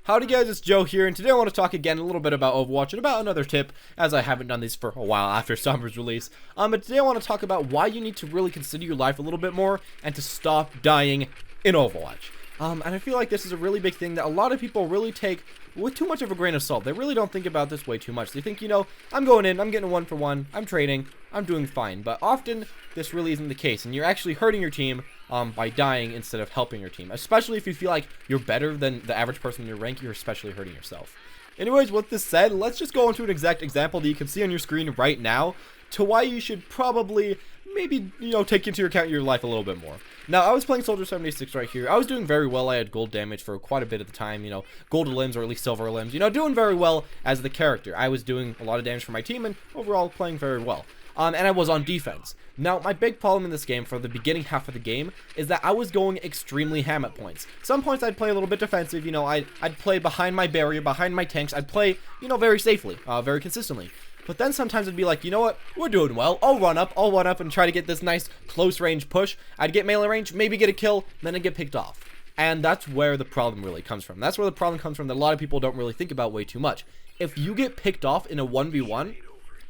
Howdy guys, it's Joe here, and today I want to talk again a little bit about Overwatch and about another tip, as I haven't done these for a while after Sombra's release. But today I want to talk about why you need to really consider your life a little bit more and to stop dying in Overwatch. And I feel like this is a really big thing that a lot of people really take with too much of a grain of salt. They really don't think about this way too much. They think, you know, I'm going in, I'm getting a 1-for-1, I'm trading, I'm doing fine. But often, this really isn't the case, and you're actually hurting your team by dying instead of helping your team. Especially if you feel like you're better than the average person in your rank, you're especially hurting yourself. Anyways, with this said, let's just go into an exact example that you can see on your screen right now to why you should probably maybe, you know, take into account your life a little bit more. Now, I was playing Soldier 76 right here. I was doing very well. I had gold damage for quite a bit of the time, you know, gold limbs or at least silver limbs, you know, doing very well as the character. I was doing a lot of damage for my team and overall playing very well. And I was on defense. Now, my big problem in this game for the beginning half of the game is that I was going extremely ham at points. Some points I'd play a little bit defensive, you know, I'd play behind my barrier, behind my tanks. I'd play, you know, very safely, very consistently. But then sometimes it'd be like, you know what, we're doing well, I'll run up and try to get this nice close range push. I'd get melee range, maybe get a kill, then I'd get picked off. And that's where the problem really comes from. That's where the problem comes from that a lot of people don't really think about way too much. If you get picked off in a 1v1,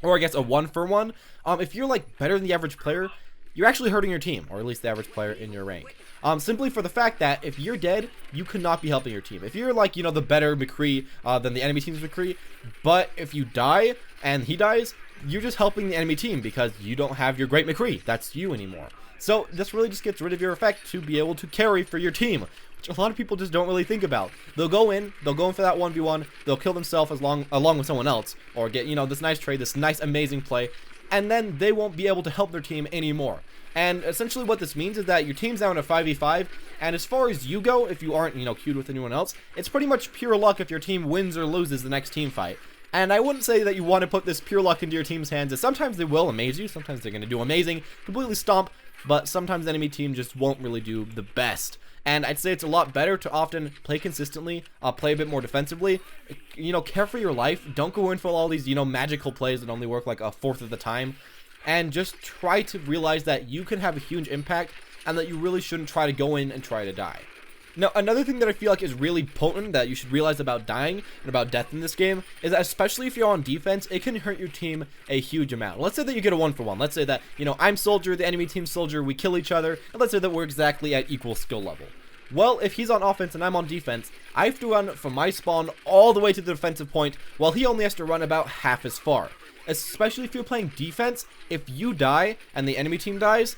or I guess a 1-for-1, if you're like better than the average player, you're actually hurting your team, or at least the average player in your rank. Simply for the fact that if you're dead, you could not be helping your team. If you're like, you know, the better McCree than the enemy team's McCree, but if you die and he dies, you're just helping the enemy team because you don't have your great McCree. That's you anymore. So this really just gets rid of your effect to be able to carry for your team, which a lot of people just don't really think about. They'll go in for that 1v1, they'll kill themselves along with someone else, or get, you know, this nice trade, this nice amazing play, and then they won't be able to help their team anymore. And essentially what this means is that your team's now in a 5v5, and as far as you go, if you aren't, you know, queued with anyone else, it's pretty much pure luck if your team wins or loses the next team fight. And I wouldn't say that you want to put this pure luck into your team's hands, as sometimes they will amaze you, sometimes they're going to do amazing, completely stomp, but sometimes the enemy team just won't really do the best. And I'd say it's a lot better to often play consistently, play a bit more defensively, you know, care for your life, don't go in for all these, you know, magical plays that only work like a fourth of the time, and just try to realize that you can have a huge impact, and that you really shouldn't try to go in and try to die. Now, another thing that I feel like is really potent that you should realize about dying and about death in this game is that especially if you're on defense, it can hurt your team a huge amount. Let's say that you get a 1-for-1. Let's say that, you know, I'm Soldier, the enemy team's Soldier, we kill each other, and let's say that we're exactly at equal skill level. Well, if he's on offense and I'm on defense, I have to run from my spawn all the way to the defensive point, while he only has to run about half as far. Especially if you're playing defense, if you die and the enemy team dies,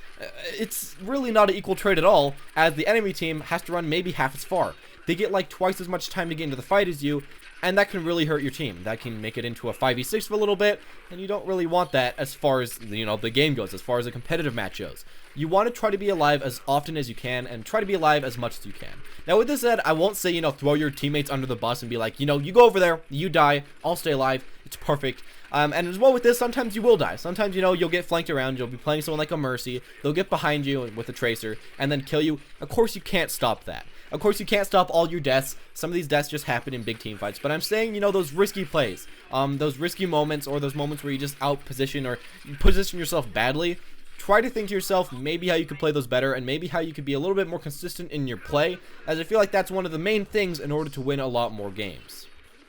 it's really not an equal trade at all, as the enemy team has to run maybe half as far. They get like twice as much time to get into the fight as you, and that can really hurt your team. That can make it into a 5v6 for a little bit, and you don't really want that as far as, you know, the game goes, as far as a competitive match goes. You want to try to be alive as often as you can, and try to be alive as much as you can. Now, with this said, I won't say, you know, throw your teammates under the bus and be like, you know, you go over there, you die, I'll stay alive, it's perfect. And as well with this, sometimes you will die. Sometimes, you know, you'll get flanked around, you'll be playing someone like a Mercy, they'll get behind you with a Tracer, and then kill you. Of course, you can't stop that. Of course, you can't stop all your deaths. Some of these deaths just happen in big team fights. But I'm saying, you know, those risky plays, those risky moments, or those moments where you just out-position or you position yourself badly, try to think to yourself maybe how you could play those better, and maybe how you could be a little bit more consistent in your play, as I feel like that's one of the main things in order to win a lot more games.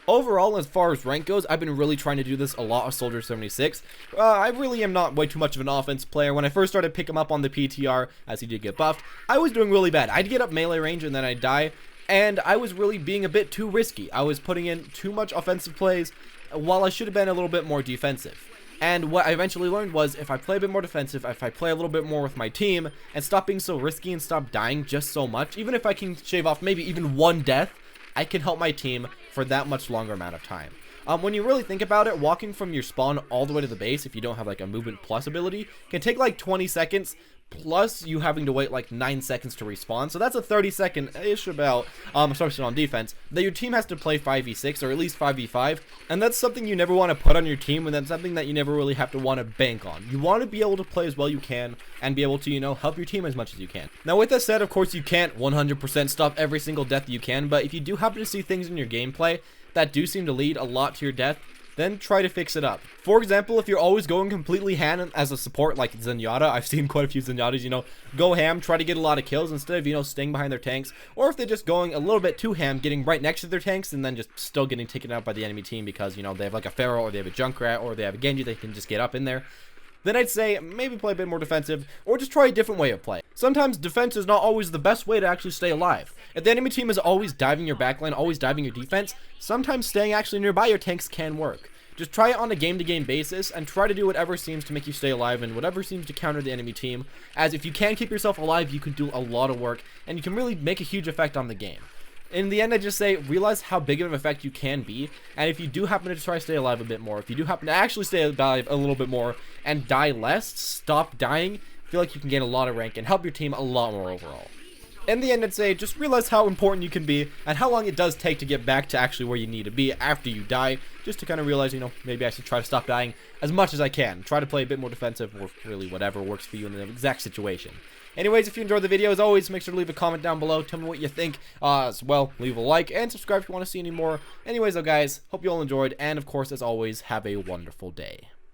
Overall, as far as rank goes, I've been really trying to do this a lot with Soldier 76. I really am not way too much of an offense player. When I first started picking him up on the PTR, as he did get buffed, I was doing really bad. I'd get up melee range and then I'd die, and I was really being a bit too risky. I was putting in too much offensive plays, while I should have been a little bit more defensive. And what I eventually learned was, if I play a bit more defensive, if I play a little bit more with my team, and stop being so risky and stop dying just so much, even if I can shave off maybe even one death, I can help my team for that much longer amount of time. When you really think about it, walking from your spawn all the way to the base, if you don't have like a movement plus ability, can take like 20 seconds, plus you having to wait like 9 seconds to respawn. So that's a 30-second-ish about, especially on defense, that your team has to play 5v6 or at least 5v5, and that's something you never want to put on your team, and that's something that you never really have to want to bank on. You want to be able to play as well you can, and be able to, you know, help your team as much as you can. Now, with that said, of course, you can't 100% stop every single death that you can, but if you do happen to see things in your gameplay that do seem to lead a lot to your death, then try to fix it up. For example, if you're always going completely ham as a support like Zenyatta, I've seen quite a few Zenyatas, you know, go ham, try to get a lot of kills instead of, you know, staying behind their tanks, or if they're just going a little bit too ham, getting right next to their tanks and then just still getting taken out by the enemy team because, you know, they have like a Pharaoh or they have a Junkrat or they have a Genji, they can just get up in there. Then I'd say maybe play a bit more defensive, or just try a different way of playing. Sometimes defense is not always the best way to actually stay alive. If the enemy team is always diving your backline, always diving your defense, sometimes staying actually nearby your tanks can work. Just try it on a game-to-game basis, and try to do whatever seems to make you stay alive and whatever seems to counter the enemy team, as if you can keep yourself alive, you can do a lot of work, and you can really make a huge effect on the game. In the end, I just say, realize how big of an effect you can be, and if you do happen to try to stay alive a bit more, if you do happen to actually stay alive a little bit more, and die less, stop dying, I feel like you can gain a lot of rank and help your team a lot more overall. In the end, I'd say, just realize how important you can be, and how long it does take to get back to actually where you need to be after you die, just to kind of realize, you know, maybe I should try to stop dying as much as I can. Try to play a bit more defensive, or really whatever works for you in the exact situation. Anyways, if you enjoyed the video, as always, make sure to leave a comment down below. Tell me what you think. As well, leave a like and subscribe if you want to see any more. Anyways, though, guys, hope you all enjoyed. And, of course, as always, have a wonderful day.